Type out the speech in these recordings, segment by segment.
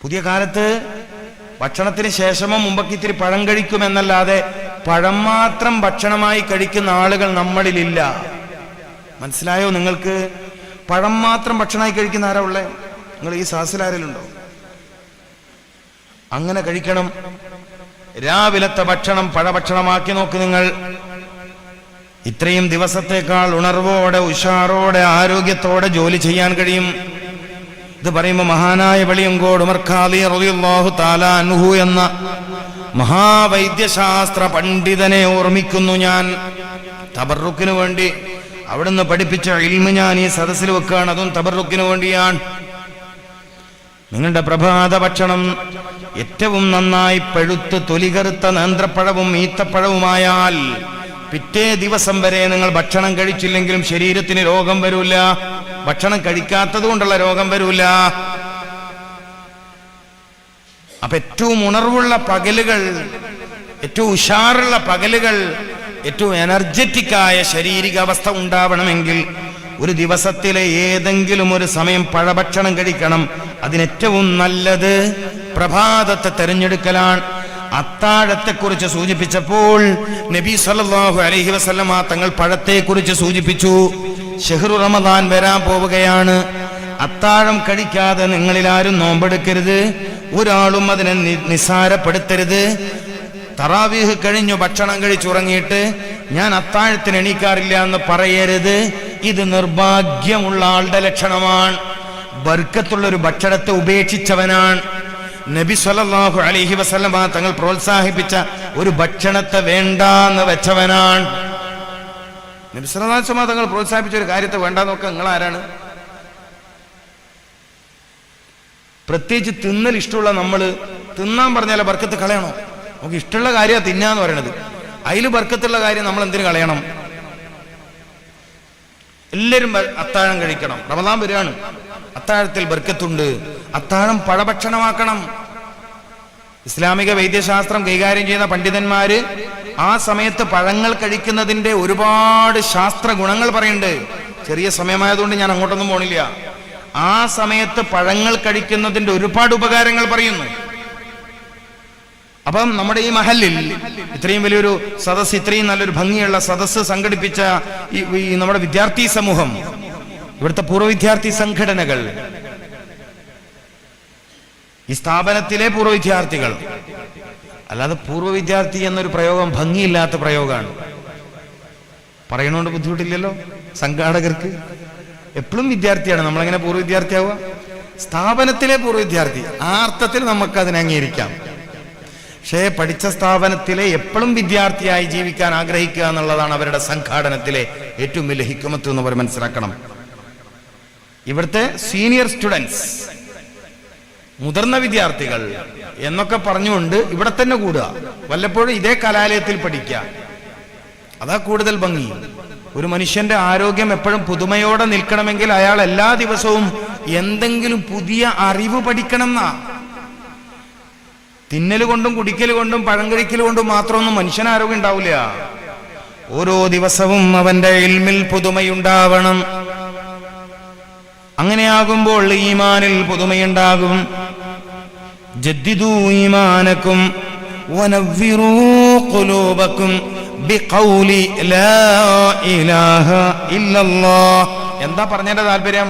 പുതിയ കാലത്ത് ഭക്ഷണത്തിന് ശേഷമോ മുമ്പൊക്കെ ഇത്തിരി പഴം കഴിക്കുമെന്നല്ലാതെ പഴം മാത്രം ഭക്ഷണമായി കഴിക്കുന്ന ആളുകൾ നമ്മളിലില്ല. മനസ്സിലായോ നിങ്ങൾക്ക്? പഴം മാത്രം ഭക്ഷണമായി കഴിക്കുന്ന ആരാ ഉള്ളേ? നിങ്ങൾ ഈ സാസിലാരിലുണ്ടോ? അങ്ങനെ കഴിക്കണം. രാവിലത്തെ ഭക്ഷണം പഴഭക്ഷണമാക്കി നോക്ക് നിങ്ങൾ. ഇത്രയും ദിവസത്തേക്കാൾ ഉണർവോടെ, ഉഷാറോടെ, ആരോഗ്യത്തോടെ ജോലി ചെയ്യാൻ കഴിയും. ഇത് പറയുമ്പോൾ മഹാനായ വെളിയങ്കോട് ഉമർ ഖാദി റളിയല്ലാഹു തആല അൻഹു എന്ന മഹാവൈദ്യശാസ്ത്ര പണ്ഡിതനെ ഓർമ്മിക്കുന്നു ഞാൻ. തബറുക്കിന് വേണ്ടി അവിടുന്ന് പഠിപ്പിച്ച ഇൽമ് ഞാൻ ഈ സദസ്സിൽ വെക്കുകയാണ്. അതും തബറുക്കിന് വേണ്ടിയാണ്. നിങ്ങളുടെ പ്രഭാത ഭക്ഷണം ഏറ്റവും നന്നായി പഴുത്ത് തൊലികറുത്ത നേന്ത്രപ്പഴവും ഈത്തപ്പഴവുമായാൽ പിറ്റേ ദിവസം വരെ നിങ്ങൾ ഭക്ഷണം കഴിച്ചില്ലെങ്കിലും ശരീരത്തിന് രോഗം വരൂല. ഭക്ഷണം കഴിക്കാത്തത് കൊണ്ടുള്ള രോഗം വരൂല. അപ്പൊ ഏറ്റവും ഉണർവുള്ള പകലുകൾ, ഏറ്റവും ഉഷാറുള്ള പകലുകൾ, ഏറ്റവും എനർജറ്റിക്കായ ശാരീരികാവസ്ഥ ഉണ്ടാവണമെങ്കിൽ ഒരു ദിവസത്തിലെ ഏതെങ്കിലും ഒരു സമയം പഴഭക്ഷണം കഴിക്കണം. അതിനേറ്റവും നല്ലത് പ്രഭാതത്തെ തെരഞ്ഞെടുക്കലാണ്. അത്താഴത്തെക്കുറിച്ച് സൂചിപ്പിച്ചപ്പോൾ നബി സല്ലല്ലാഹു അലൈഹി വസല്ലമ തങ്ങൾ പഴത്തെക്കുറിച്ച് സൂചിപ്പിച്ചു. ശഹ്റു റമദാൻ വരാൻ പോവുകയാണ്. അത്താഴം കഴിക്കാതെ നിങ്ങളിൽ ആരും നോമ്പെടുക്കരുത്. ഒരാളും അതിനെ നിസ്സാരപ്പെടുത്തരുത്. തറാവീഹ് കഴിഞ്ഞു ഭക്ഷണം കഴിച്ചുറങ്ങിയിട്ട് ഞാൻ അത്താഴത്തിന് എണീക്കാറില്ല എന്ന് പറയരുത്. ഇത് നിർഭാഗ്യമുള്ള ആളുടെ ലക്ഷണമാണ്. ബർക്കത്തുള്ള ഒരു ഭക്ഷണത്തെ ഉപേക്ഷിച്ചവനാണ്. നബി സല്ലല്ലാഹു അലൈഹി വസല്ലമ തങ്ങൾ പ്രോത്സാഹിപ്പിച്ച ഒരു ഭക്ഷണത്തെ വേണ്ടാന്ന് വെച്ചവനാണ്. നബി സല്ലല്ലാഹു അലൈഹി വസല്ലമ തങ്ങൾ പ്രോത്സാഹിപ്പിച്ച ഒരു കാര്യത്തെ വേണ്ടാന്ന് നോക്കാൻ നിങ്ങൾ ആരാണ്? പ്രത്യേകിച്ച് തിന്നൽ ഇഷ്ടമുള്ള നമ്മൾ തിന്നാൻ പറഞ്ഞാൽ ബർക്കത്ത് കളയണോ? നമുക്ക് ഇഷ്ടമുള്ള കാര്യമാണ് തിന്നാന്ന് പറയണത്. അതിൽ ബർക്കത്തുള്ള കാര്യം നമ്മൾ എന്തിനു കളയണം? എല്ലാവരും അത്താഴം കഴിക്കണം. റമദാൻ വരികയാണ്. അത്താഴത്തിൽ ബർക്കത്തുണ്ട്. അത്താഴം പഴഭക്ഷണമാക്കണം. ഇസ്ലാമിക വൈദ്യശാസ്ത്രം കൈകാര്യം ചെയ്യുന്ന പണ്ഡിതന്മാര് ആ സമയത്ത് പഴങ്ങൾ കഴിക്കുന്നതിന്റെ ഒരുപാട് ശാസ്ത്ര ഗുണങ്ങൾ പറയുന്നുണ്ട്. ചെറിയ സമയമായതുകൊണ്ട് ഞാൻ അങ്ങോട്ടൊന്നും പോണില്ല. ആ സമയത്ത് പഴങ്ങൾ കഴിക്കുന്നതിന്റെ ഒരുപാട് ഉപകാരങ്ങൾ പറയുന്നു. അപ്പം നമ്മുടെ ഈ മഹല്ലിൽ ഇത്രയും വലിയൊരു സദസ്സ്, ഇത്രയും നല്ലൊരു ഭംഗിയുള്ള സദസ്സ് സംഘടിപ്പിച്ച ഈ നമ്മുടെ വിദ്യാർത്ഥി സമൂഹം, ഇവിടുത്തെ പൂർവ്വ വിദ്യാർത്ഥി സംഘടനകൾ, ഈ സ്ഥാപനത്തിലെ പൂർവ്വ വിദ്യാർത്ഥികൾ, അല്ലാതെ പൂർവ്വ വിദ്യാർത്ഥി എന്നൊരു പ്രയോഗം ഭംഗിയില്ലാത്ത പ്രയോഗമാണ്. പറയണോണ്ട് ബുദ്ധിമുട്ടില്ലല്ലോ സംഘാടകർക്ക്. എപ്പോഴും വിദ്യാർത്ഥിയാണ്. നമ്മളെങ്ങനെ പൂർവ്വ വിദ്യാർത്ഥിയാവുക? സ്ഥാപനത്തിലെ പൂർവ്വ വിദ്യാർത്ഥി. ആ അർത്ഥത്തിൽ നമുക്ക് അതിനെ അംഗീകരിക്കാം. പക്ഷേ പഠിച്ച സ്ഥാപനത്തിലെ എപ്പോഴും വിദ്യാർത്ഥിയായി ജീവിക്കാൻ ആഗ്രഹിക്കുക എന്നുള്ളതാണ് അവരുടെ സംഘാടനത്തിലെ ഏറ്റവും വലിയ ഹിക്മത്ത് എന്ന് അവർ മനസ്സിലാക്കണം. ഇവിടുത്തെ സീനിയർ സ്റ്റുഡൻസ്, മുതിർന്ന വിദ്യാർത്ഥികൾ എന്നൊക്കെ പറഞ്ഞുകൊണ്ട് ഇവിടെ തന്നെ കൂടുക. വല്ലപ്പോഴും ഇതേ കലാലയത്തിൽ പഠിക്കുക. അതാ കൂടുതൽ ഭംഗി. ഒരു മനുഷ്യന്റെ ആരോഗ്യം എപ്പോഴും പുതുമയോടെ നിൽക്കണമെങ്കിൽ അയാൾ എല്ലാ ദിവസവും എന്തെങ്കിലും പുതിയ അറിവ് പഠിക്കണം എന്നാ. തിന്നൽ കൊണ്ടും കുടിക്കൽ കൊണ്ടും പഴം കഴിക്കൽ കൊണ്ടും മാത്രമൊന്നും മനുഷ്യന് ആരോഗ്യം ഉണ്ടാവില്ല. ഓരോ ദിവസവും അവന്റെ ഇൽമിൽ പുതുമയുണ്ടാവണം. അങ്ങനെയാകുമ്പോൾ ഈമാനിൽ പുതുമയുണ്ടാകും. ജദ്ദിദൂ ഈമാനക്കും വനവ്വിറൂ ഖുലൂബക്കും ബിഖൗലി ലാ ഇലാഹ ഇല്ലല്ലാഹ്. എന്താ പറഞ്ഞതിന്റെ താല്പര്യം?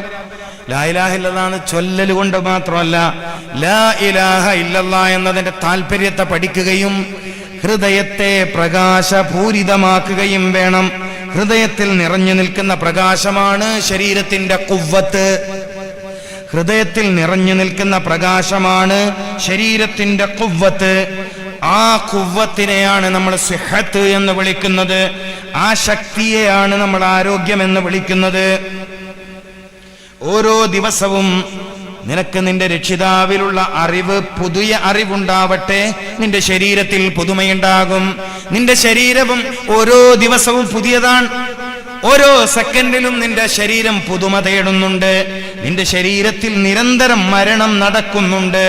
ലാ ഇലാഹ ഇല്ലല്ലാഹ് ചൊല്ലൽ കൊണ്ട് മാത്രമല്ല, ലാ ഇലാഹ ഇല്ലല്ലാഹ് എന്നതിന്റെ താല്പര്യത്തെ പഠിക്കുകയും ഹൃദയത്തെ പ്രകാശപൂരിതമാക്കുകയും വേണം. ഹൃദയത്തിൽ നിറഞ്ഞു നിൽക്കുന്ന പ്രകാശമാണ് ശരീരത്തിന്റെ ഖുവ്വത്ത്. ഹൃദയത്തിൽ നിറഞ്ഞു നിൽക്കുന്ന പ്രകാശമാണ് ശരീരത്തിന്റെ ഖുവ്വത്ത്. ആ ഖുവ്വത്തിനെയാണ് നമ്മൾ സിഹത്ത് എന്ന് വിളിക്കുന്നത്. ആ ശക്തിയെയാണ് നമ്മൾ ആരോഗ്യം എന്ന് വിളിക്കുന്നത്. ഓരോ ദിവസവും നിനക്ക് നിന്റെ രക്ഷിതാവിലുള്ള അറിവ്, പുതിയ അറിവുണ്ടാവട്ടെ. നിന്റെ ശരീരത്തിൽ പുതുമയുണ്ടാകും. നിന്റെ ശരീരവും ഓരോ ദിവസവും പുതിയതാണ്. ഓരോ സെക്കൻഡിലും നിന്റെ ശരീരം പുതുമ തേടുന്നുണ്ട്. നിന്റെ ശരീരത്തിൽ നിരന്തരം മരണം നടക്കുന്നുണ്ട്.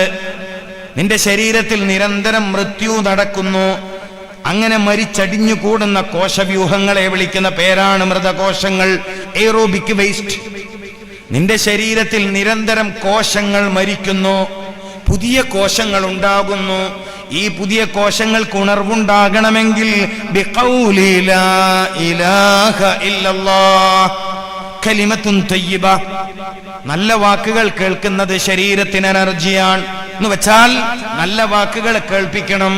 നിന്റെ ശരീരത്തിൽ നിരന്തരം മൃത്യു നടക്കുന്നു. അങ്ങനെ മരിച്ചടിഞ്ഞു കൂടുന്ന കോശവ്യൂഹങ്ങളെ വിളിക്കുന്ന പേരാണ് മൃതകോശങ്ങൾ, എയ്റോബിക് വേസ്റ്റ്. നിന്റെ ശരീരത്തിൽ നിരന്തരം കോശങ്ങൾ മരിക്കുന്നു. പുതിയ കോശങ്ങൾ ഉണ്ടാകുന്നു. ഈ പുതിയ കോശങ്ങൾക്ക് ഉണർവുണ്ടാകണമെങ്കിൽ ബിഖൗലി ലാ ഇലാഹ ഇല്ലല്ലാഹ് കലിമത്തുൻ തയ്യിബ, നല്ല വാക്കുകൾ കേൾക്കുന്നത് ശരീരത്തിന് എനർജിയാണ് എന്ന് വെച്ചാൽ നല്ല വാക്കുകൾ കേൾപ്പിക്കണം.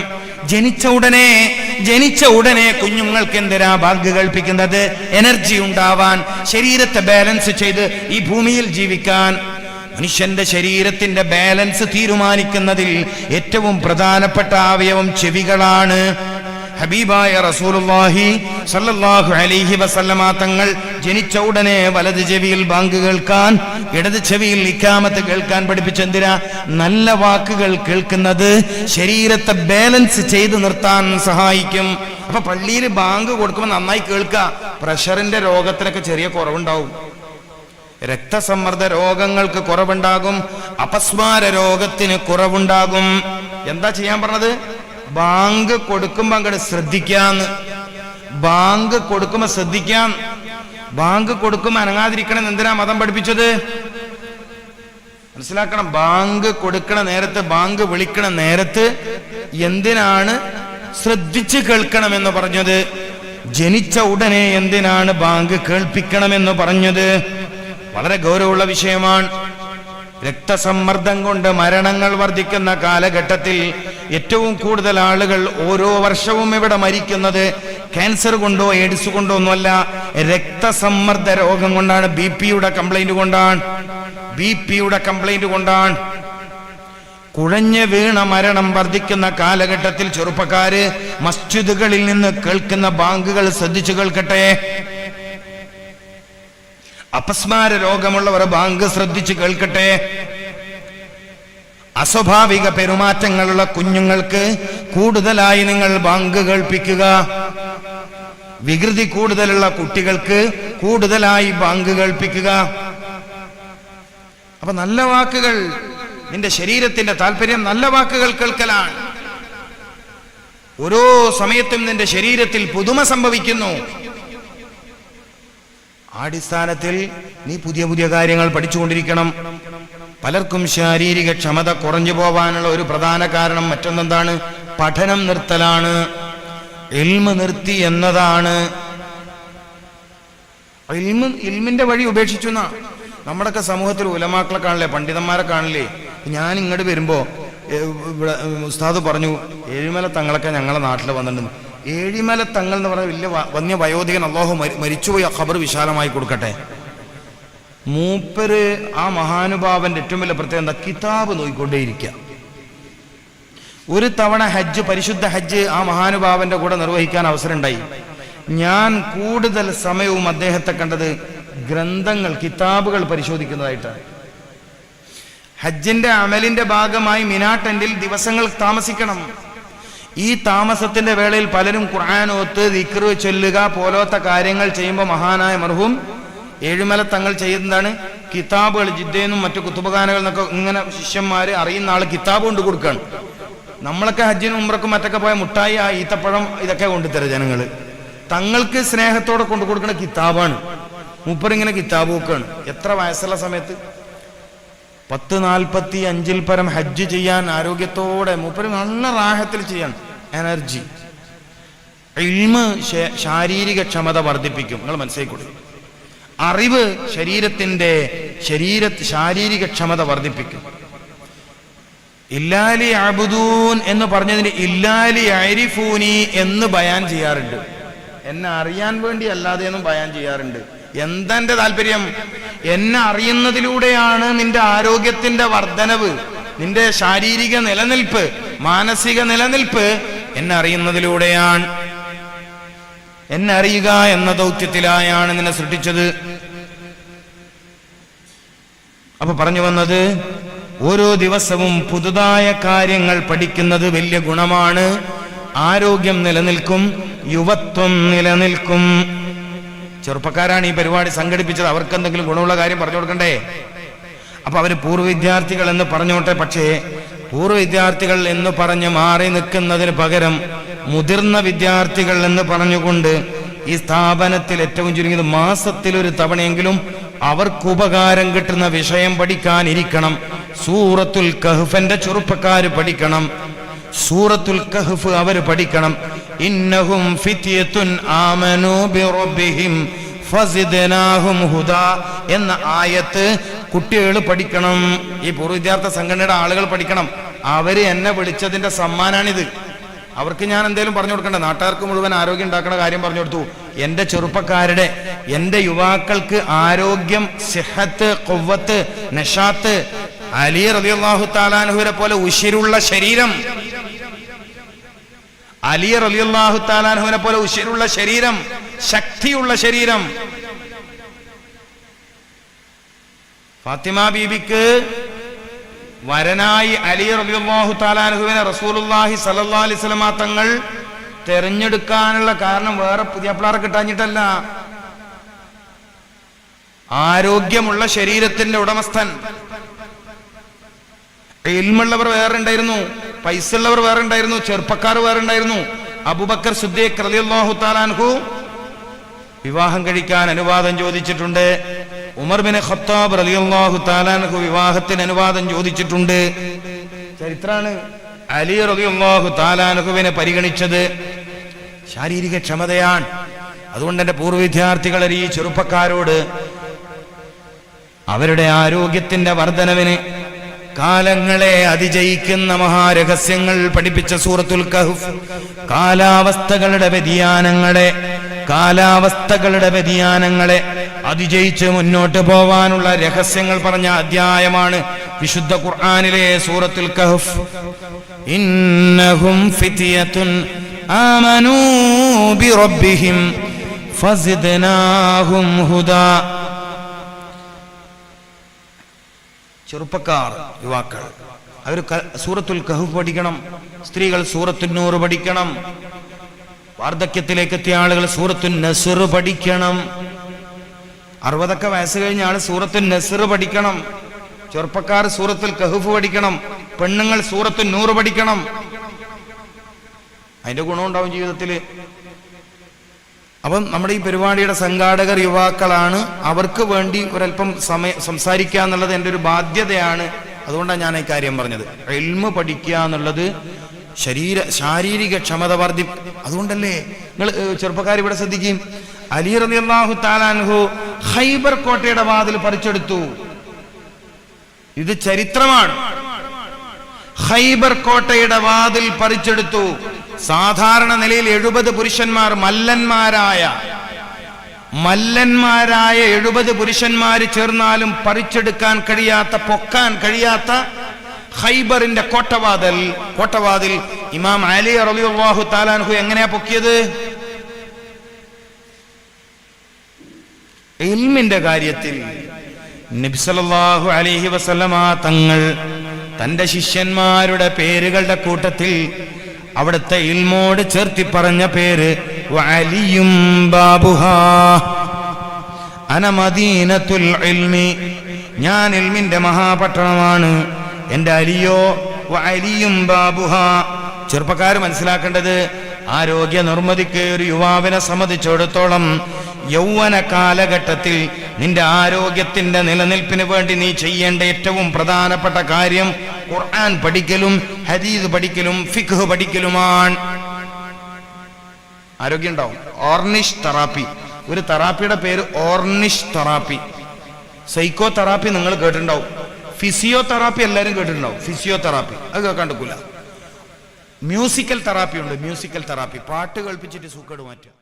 ജനിച്ച ഉടനെ കുഞ്ഞുങ്ങൾക്ക് എന്തിനാ ബാങ്ക് കേൾപ്പിക്കുന്നത്? എനർജി ഉണ്ടാവാൻ, ശരീരത്തെ ബാലൻസ് ചെയ്ത് ഈ ഭൂമിയിൽ ജീവിക്കാൻ. മനുഷ്യന്റെ ശരീരത്തിന്റെ ബാലൻസ് തീരുമാനിക്കുന്നതിൽ ഏറ്റവും പ്രധാനപ്പെട്ട അവയവം ചെവികളാണ്. ഹബീബായ റസൂലുള്ളാഹി സല്ലല്ലാഹു അലൈഹി വസല്ലമ തങ്ങൾ ജനിച്ച ഉടനെ വലത് ചെവിയിൽ ബാങ്ക് കേൾക്കാൻ, ഇടത് ചെവിയിൽ ഇഖാമത്ത് കേൾക്കാൻ പഠിപ്പിച്ചെന്തിനാ? നല്ല വാക്കുകൾ കേൾക്കുന്നത് ശരീരത്തെ ബാലൻസ് ചെയ്ത് നിർത്താൻ സഹായിക്കും. അപ്പൊ പള്ളിയിൽ ബാങ്ക് കൊടുക്കുമ്പോൾ നന്നായി കേൾക്കുക. പ്രഷറിന്റെ രോഗത്തിനൊക്കെ ചെറിയ കുറവുണ്ടാവും, രക്തസമ്മർദ്ദ രോഗങ്ങൾക്ക് കുറവുണ്ടാകും, അപസ്മാര രോഗത്തിന് കുറവുണ്ടാകും. എന്താ ചെയ്യാൻ പറഞ്ഞത്? ബാങ്ക് കൊടുക്കുമ്പോ അങ്ങോട്ട് ശ്രദ്ധിക്കാന്ന്. ബാങ്ക് കൊടുക്കുമ്പോ ശ്രദ്ധിക്കാം. ബാങ്ക് കൊടുക്കുമ്പോ അനങ്ങാതിരിക്കണം. എന്തിനാ മതം പഠിപ്പിച്ചത്? മനസ്സിലാക്കണം. ബാങ്ക് കൊടുക്കണ നേരത്ത്, ബാങ്ക് വിളിക്കണ നേരത്ത് എന്തിനാണ് ശ്രദ്ധിച്ച് കേൾക്കണമെന്ന് പറഞ്ഞത്? ജനിച്ച ഉടനെ എന്തിനാണ് ബാങ്ക് കേൾപ്പിക്കണമെന്ന് പറഞ്ഞത്? വളരെ ഗൗരവമുള്ള വിഷയമാണ്. രക്തസമ്മർദ്ദം കൊണ്ട് മരണങ്ങൾ വർദ്ധിക്കുന്ന കാലഘട്ടത്തിൽ ഏറ്റവും കൂടുതൽ ആളുകൾ ഓരോ വർഷവും ഇവിടെ മരിക്കുന്നത് ക്യാൻസർ കൊണ്ടോ എയ്ഡ്സ് കൊണ്ടോ ഒന്നുമല്ല, രക്തസമ്മർദ്ദ രോഗം കൊണ്ടാണ്. ബിപിയുടെ കംപ്ലൈന്റ് കൊണ്ടാണ്. കുഴഞ്ഞു വീണ മരണം വർദ്ധിക്കുന്ന കാലഘട്ടത്തിൽ ചെറുപ്പക്കാര് മസ്ജിദുകളിൽ നിന്ന് കേൾക്കുന്ന ബാങ്കുകൾ ശ്രദ്ധിച്ചു കേൾക്കട്ടെ. അപസ്മാര രോഗമുള്ളവർ ബാങ്ക് ശ്രദ്ധിച്ച് കേൾക്കട്ടെ. അസ്വാഭാവിക പെരുമാറ്റങ്ങളുള്ള കുഞ്ഞുങ്ങൾക്ക് കൂടുതലായി നിങ്ങൾ ബാങ്ക് കേൾപ്പിക്കുക. വികൃതി കൂടുതലുള്ള കുട്ടികൾക്ക് കൂടുതലായി ബാങ്ക് കേൾപ്പിക്കുക. അപ്പൊ നല്ല വാക്കുകൾ, നിന്റെ ശരീരത്തിന്റെ താല്പര്യം നല്ല വാക്കുകൾ കേൾക്കലാണ്. ഓരോ സമയത്തും നിന്റെ ശരീരത്തിൽ പുതുമ സംഭവിക്കുന്നു. അടിസ്ഥാനത്തിൽ നീ പുതിയ പുതിയ കാര്യങ്ങൾ പഠിച്ചുകൊണ്ടിരിക്കണം. പലർക്കും ശാരീരിക ക്ഷമത കുറഞ്ഞു പോവാനുള്ള ഒരു പ്രധാന കാരണം മറ്റൊന്നെന്താണ്? പഠനം നിർത്തലാണ്, ഇൽമ് നിർത്തി എന്നതാണ്. ഇൽമിന്റെ വഴി ഉപേക്ഷിച്ചു എന്നാ. നമ്മുടെയൊക്കെ സമൂഹത്തിൽ ഉലമാക്കളെ കാണില്ലേ, പണ്ഡിതന്മാരെ കാണില്ലേ? ഞാൻ ഇങ്ങോട്ട് വരുമ്പോ ഇവിടെ ഉസ്താദ് പറഞ്ഞു ഏഴിമല തങ്ങളൊക്കെ ഞങ്ങളെ നാട്ടിൽ വന്നിട്ടുണ്ട്. ഏഴിമല തങ്ങൾ എന്ന് പറഞ്ഞ വലിയ വന്യ വയോധികൻ, അല്ലാഹു മരിച്ചുപോയി ഖബർ വിശാലമായി കൊടുക്കട്ടെ. മൂപ്പര് ആ മഹാനുഭാവന്റെ ഏറ്റവും വലിയ പ്രത്യേകത എന്താ? കിതാബ് നോക്കിക്കൊണ്ടേയിരിക്കുക. ഒരു തവണ ഹജ്ജ്, പരിശുദ്ധ ഹജ്ജ് ആ മഹാനുഭാവന്റെ കൂടെ നിർവഹിക്കാൻ അവസരം ഉണ്ടായി. ഞാൻ കൂടുതൽ സമയവും അദ്ദേഹത്തെ കണ്ടത് ഗ്രന്ഥങ്ങൾ, കിതാബുകൾ പരിശോധിക്കുന്നതായിട്ടാണ്. ഹജ്ജിന്റെ അമലിന്റെ ഭാഗമായി മിനാ ടെന്റിൽ ദിവസങ്ങൾ താമസിക്കണം. ഈ താമസത്തിന്റെ വേളയിൽ പലരും ഖുർആൻ ഓത്ത്, ദിക്ർ ചൊല്ലുക പോലത്തെ കാര്യങ്ങൾ ചെയ്യുമ്പോൾ മഹാനായ മർഹൂം ഏഴുമല തങ്ങൾ ചെയ്യുന്നതാണ് കിതാബുകൾ. ജിദ്ദയെന്നും മറ്റു കുത്തുബഖാനകളിൽ നിന്നൊക്കെ ഇങ്ങനെ ശിഷ്യന്മാര് അറിയുന്ന ആള് കിതാബ് കൊണ്ട് കൊടുക്കുകയാണ്. നമ്മളൊക്കെ ഹജ്ജിനും ഉംറക്കും മറ്റൊക്കെ പോയ മുട്ടായി, ആ ഈത്തപ്പഴം ഇതൊക്കെ കൊണ്ടുതരാം ജനങ്ങള്. തങ്ങൾക്ക് സ്നേഹത്തോടെ കൊണ്ടു കൊടുക്കുന്ന കിതാബാണ്. മൂപ്പറിങ്ങനെ കിതാബ് നോക്കുകയാണ്. എത്ര വയസ്സുള്ള സമയത്ത്? 1045 പരം ഹജ്ജ് ചെയ്യാൻ ആരോഗ്യത്തോടെ മൂപ്പര് നല്ല റാഹത്തിൽ ചെയ്യാൻ എനർജി. ഇൽമ് ശാരീരിക ക്ഷമത വർദ്ധിപ്പിക്കും. നിങ്ങൾ മനസ്സിലാക്കി. അറിവ് ശാരീരിക ക്ഷമത വർദ്ധിപ്പിക്കും. ഇല്ലാലി അബ്ദൂൻ എന്ന് പറഞ്ഞതിന് ഇല്ലാലി അരിഫൂനി എന്ന് ബയാൻ ചെയ്യാറുണ്ട്. എന്നെ അറിയാൻ വേണ്ടി അല്ലാതെ എന്നും ബയാൻ ചെയ്യാറുണ്ട്. എന്താ എന്റെ താല്പര്യം? എന്നെ അറിയുന്നതിലൂടെയാണ് നിന്റെ ആരോഗ്യത്തിന്റെ വർധനവ്, നിന്റെ ശാരീരിക നിലനിൽപ്പ്, മാനസിക നിലനിൽപ്പ് എന്നെ അറിയുന്നതിലൂടെയാണ്. എന്നെ അറിയുക എന്ന ദൗത്യത്തിലായാണ് നിന്നെ സൃഷ്ടിച്ചത്. അപ്പൊ പറഞ്ഞു വന്നത്, ഓരോ ദിവസവും പുതുതായ കാര്യങ്ങൾ പഠിക്കുന്നത് വലിയ ഗുണമാണ്. ആരോഗ്യം നിലനിൽക്കും, യുവത്വം നിലനിൽക്കും. ചെറുപ്പക്കാരാണ് ഈ പരിപാടി സംഘടിപ്പിച്ചത്. അവർക്ക് എന്തെങ്കിലും ഗുണമുള്ള കാര്യം പറഞ്ഞു കൊടുക്കണ്ടേ? അപ്പൊ അവര് പൂർവ്വ വിദ്യാർത്ഥികൾ എന്ന് പറഞ്ഞോട്ടെ. പക്ഷേ പൂർവ്വ വിദ്യാർത്ഥികൾ എന്ന് പറഞ്ഞ് മാറി നിൽക്കുന്നതിന് പകരം മുതിർന്ന വിദ്യാർത്ഥികൾ എന്ന് പറഞ്ഞുകൊണ്ട് ഈ സ്ഥാപനത്തിൽ ഏറ്റവും ചുരുങ്ങിയത് മാസത്തിൽ ഒരു തവണയെങ്കിലും അവർക്ക് ഉപകാരം കിട്ടുന്ന വിഷയം പഠിക്കാനിരിക്കണം. സൂറത്തുൽ കഹ്ഫിന്റെ ചെറുപ്പക്കാര് പഠിക്കണം, സൂറത്തുൽ കഹ്ഫ് അവർ പഠിക്കണം. ഇന്നഹും ഫിത്യത്തുൻ ആമനൂ ബിറബ്ബിഹിം ഫസിദ്നാഹും ഹുദാ എന്ന ആയത്ത് കുട്ടികൾ പഠിക്കണം. ഈ പൂർവ്വ വിദ്യാർത്ഥി സംഘടനയുടെ ആളുകൾ പഠിക്കണം. അവര് എന്നെ വിളിച്ചതിന്റെ സമ്മാനാണിത്. അവർക്ക് ഞാൻ എന്തേലും പറഞ്ഞു കൊടുക്കണ്ട, നാട്ടുകാർക്ക് മുഴുവൻ ആരോഗ്യം ഉണ്ടാക്കുന്ന കാര്യം പറഞ്ഞു കൊടുത്തു. എന്റെ ചെറുപ്പക്കാരുടെ, എന്റെ യുവാക്കൾക്ക് ആരോഗ്യം, സിഹത്ത്, ഖുവ്വത്ത്, നശാത്ത്, അലി റളിയല്ലാഹു തആല അൻഹുവിനെ പോലെ ഉശിരുള്ള ശരീരം, അലി റളിയല്ലാഹു തആല അൻഹുവിനെ പോലെ ഉശിരുള്ള ശരീരം, ശക്തിയുള്ള ശരീരം. ഫാത്തിമ ബീബിക്ക് വരനായി അലി റളിയല്ലാഹു തആല അൻഹുവിനെ റസൂലുള്ളാഹി സ്വല്ലല്ലാഹു അലൈഹി വസല്ലമ തങ്ങൾ തെരഞ്ഞെടുക്കാനുള്ള കാരണം വേറെ പുതിയപ്പിള്ളാരെ കിട്ടാഞ്ഞിട്ടല്ല. ആരോഗ്യമുള്ള ശരീരത്തിന്റെ ഉടമസ്ഥൻ. ഇൽമുള്ളവർ വേറെ ഉണ്ടായിരുന്നു, പൈസ ഉള്ളവർ വേറെ ഉണ്ടായിരുന്നു, ചെറുപ്പക്കാർ വേറെ ഉണ്ടായിരുന്നു. അബൂബക്കർ സിദ്ദീഖ് റളിയല്ലാഹു തആല അൻഹു വിവാഹം കഴിക്കാൻ അനുവാദം ചോദിച്ചിട്ടുണ്ട്. ഉമർ ബിൻ ഖത്താബ് റളിയല്ലാഹു തആല അൻഹു വിവാഹത്തിന് അനുവാദം ചോദിച്ചിട്ടുണ്ട്. ചരിത്രമാണ്. അലി റളിയല്ലാഹു തആല അൻഹുവിനെ പരിഗണിച്ചത് ശാരീരിക ക്ഷമതയാണ്. അതുകൊണ്ട് എന്റെ പൂർവ്വ വിദ്യാർത്ഥികളെ, ഈ ചെറുപ്പക്കാരോട് അവരുടെ ആരോഗ്യത്തിന്റെ വർധനവിന് കാലങ്ങളെ അതിജയിക്കുന്ന മഹാരഹസ്യങ്ങൾ പഠിപ്പിച്ച സൂറത്തുൽ കഹ്ഫ് കാലാവസ്ഥകളുടെ വ്യതിയാനങ്ങളെ അതിജയിച്ച് മുന്നോട്ട് പോവാനുള്ള രഹസ്യങ്ങൾ പറഞ്ഞ അധ്യായമാണ് വിശുദ്ധ ഖുർആനിലെ സൂറത്തുൽ കഹ്ഫ്. ഇന്നഹും ഫിത്യത്തുൻ ആമനൂ ബിറബ്ബിഹിം ഫസിദ്നാഹും ഹുദാ. ചെറുപ്പക്കാർ, യുവാക്കൾ അവർ സൂറത്തുൽ കഹ്ഫ് പഠിക്കണം. സ്ത്രീകൾ സൂറത്തുൻ നൂർ പഠിക്കണം. വാർദ്ധക്യത്തിലേക്ക് എത്തിയ ആളുകൾ സൂറത്തുൻ നസ്ർ പഠിക്കണം. 60 വയസ്സ് കഴിഞ്ഞ ആള് സൂറത്തുൻ നസ്ർ പഠിക്കണം. ചെറുപ്പക്കാർ സൂറത്തുൽ കഹ്ഫ് പഠിക്കണം. പെണ്ണുങ്ങൾ സൂറത്തുൻ നൂർ പഠിക്കണം. അതിന്റെ ഗുണമുണ്ടാവും ജീവിതത്തില്. അപ്പം നമ്മുടെ ഈ പരിപാടിയുടെ സംഘാടകർ യുവാക്കളാണ്. അവർക്ക് വേണ്ടി ഒരല്പം സമയം സംസാരിക്കുക എന്നുള്ളത് എൻ്റെ ഒരു ബാധ്യതയാണ്. അതുകൊണ്ടാണ് ഞാൻ ഈ കാര്യം പറഞ്ഞത്. ഇൽമ് പഠിക്കുക എന്നുള്ളത് ശാരീരിക ക്ഷമത വർദ്ധി. അതുകൊണ്ടല്ലേ നിങ്ങൾ ചെറുപ്പക്കാർ ഇവിടെ ശ്രദ്ധിക്കും. അലി റളിയല്ലാഹു തആല അൻഹു ഖൈബർ കോട്ടയുടെ വാതിൽ പറിച്ചെടുത്തു. ഇത് ചരിത്രമാണ്. ഖൈബർ കോട്ടയുടെ വാതിൽ പറിച്ചെടുത്തു. സാധാരണ നിലയിൽ 70 പുരുഷന്മാർ, മല്ലന്മാരായ 70 പുരുഷന്മാര് ചേർന്നാലും പറിച്ചെടുക്കാൻ കഴിയാത്ത, പൊക്കാൻ കഴിയാത്ത ഖൈബറിന്റെ കോട്ടവാതിൽ ഇമാം അലി റളിയല്ലാഹു തആല അൻഹു എങ്ങനെയാ പൊക്കിയത്? ഇൽമിന്റെ കാര്യത്തിൽ നബി സല്ലല്ലാഹു അലൈഹി വസല്ലമ തങ്ങൾ തന്റെ ശിഷ്യന്മാരുടെ പേരുകളുടെ കൂട്ടത്തിൽ അവിടുത്തെ ഇൽമോട് ചേർത്തി പറഞ്ഞ പേര് വഅലിയും ബാബുഹാ അന മദീനത്തുൽ ഇൽമി, ഞാൻ ഇൽമിന്റെ മഹാപട്ടണമാണ്. എന്റെ അലിയോ വഅലിയും ബാബുഹാ. ചെറുപ്പക്കാർ മനസ്സിലാക്കേണ്ടത്, ആരോഗ്യ നിർമ്മതിക്ക് ഒരു യുവാവിനെ സംബന്ധിച്ചിടത്തോളം യൗവന കാലഘട്ടത്തിൽ നിന്റെ ആരോഗ്യത്തിന്റെ നിലനിൽപ്പിന് വേണ്ടി നീ ചെയ്യേണ്ട ഏറ്റവും പ്രധാനപ്പെട്ട കാര്യം ഖുർആൻ പഠിക്കലും ഹദീസ് പഠിക്കലും ഫിഖ് പഠിക്കലുമാണ്. ആരോഗ്യം ഉണ്ടാവും. ഓർണിഷ് തെറാപ്പി, ഒരു തെറാപ്പിയുടെ പേര് ഓർണിഷ് തെറാപ്പി. സൈക്കോ തെറാപ്പി നിങ്ങൾ കേട്ടിട്ടുണ്ടാവും. ഫിസിയോതെറാപ്പി എല്ലാവരും കേട്ടിട്ടുണ്ടാവും. ഫിസിയോതെറാപ്പി അത് കേൾക്കാണ്ടിരിക്കില്ല. മ്യൂസിക്കൽ തെറാപ്പി ഉണ്ട്. മ്യൂസിക്കൽ തെറാപ്പി, പാട്ട് കേൾപ്പിച്ചിട്ട് സൂക്കേട് മാറ്റുക.